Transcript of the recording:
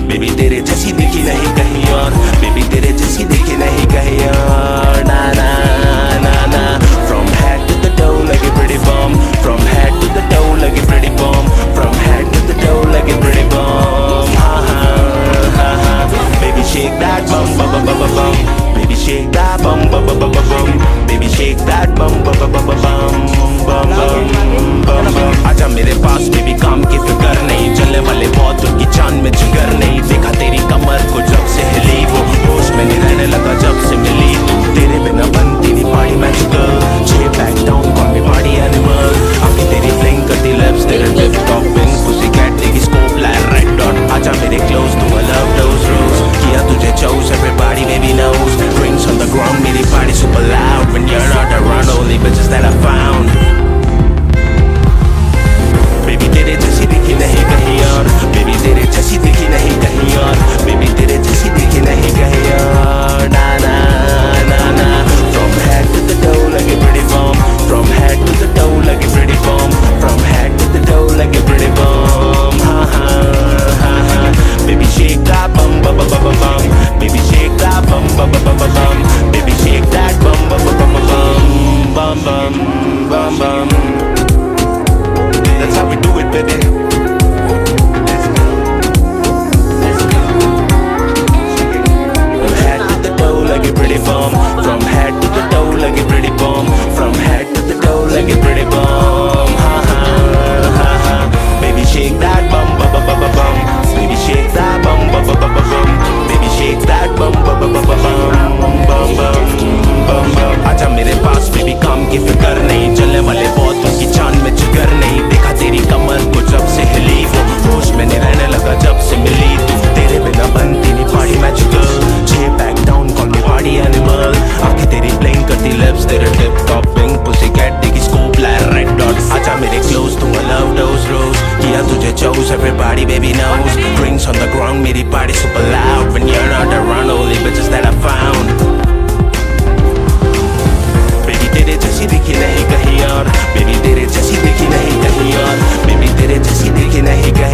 Baby तेरे जैसी दिखी नहीं कहीं और, बेबी तेरे जैसी दिखी नहीं कहीं और। ना ना ना ना, from head to the toe like a pretty bomb, from head to the toe like a pretty bomb, from head to the toe like a pretty bomb. Ha ha ha ha, baby shake that bum bum bum bum bum, baby shake that bum bum bum bum bum, baby shake that bum bum bum bum bum bum bum bum. आजा मेरे पास baby, काम की फिक्र नहीं, चलने वाले बहुत उनकी जान में जिगर नहीं। देखा तेरी कमर को जब से हिली वो, होश में नहीं रहने लगा जब से मिली तू। तेरे बिना बनती नहीं पार्टी मैजिकल, छह बैक डाउन कॉल मी पार्टी एनिमल। आंखें तेरी ब्लिंक करती लिप्स तेरे लिप टॉपिंग, पुसी कैट तेरी स्कोप लायर रेड डॉट। आजा मेरे क्लोज तू, आई लव दोस रूल्स, किया तुझे choose everybody baby knows. Drinks on the ground मेरी party super loud, when you are not around only bitches that I found। Baby तेरे जैसी दिखी नहीं कहीं और, बेबी तेरे जैसी दिखी नहीं कहीं और, बेबी तेरे जैसी दिखी नहीं कहीं और। ना ना ना ना, from head to the toe like a pretty bomb, from head to the toe like a pretty bomb, from head to the toe like a pretty bomb. Ha ha ha ha, baby shake that bum bum bum bum bum, baby shake that bum bum bum bum bum, baby shake that bum bum bum bum bum bum bum bum. That's how we do it, baby. Let's go. Let's go. From head to the toe like a pretty bomb, from head to the toe like a pretty bomb, from head to the toe like a pretty bomb. Ha ha ha ha, baby shake that bum bum bum bum bum, baby shake that bum bum bum bum bum, baby shake that bum bum bum bum bum bum bum bum. आजा मेरे पास baby, काम की फिक्र नहीं, चलने वाले बहुत उनकी जान में जिगर नहीं। देखा तेरी कमर को जब से हिली वो, होश में नहीं रहने लगा जब से मिली तू। तेरे बिना बनती नहीं पार्टी मैजिकल, छह बैक डाउन कॉल मी पार्टी एनिमल। आंखें तेरी ब्लिंक करती लिप्स तेरे टिप टॉपिंग, पुसी कैट तेरी स्कोप लायर रेड डॉट। आजा मेरे क्लोज तू, आई लव दोस रूल्स, किया तुझे choose everybody baby knows. Drinks on the ground मेरी party super loud, when you are not around only bitches that I found। Baby तेरे जैसी दिखी नहीं कहीं और, बेबी तेरे जैसी दिखी नहीं कहीं और, बेबी तेरे जैसी दिखी नहीं कहीं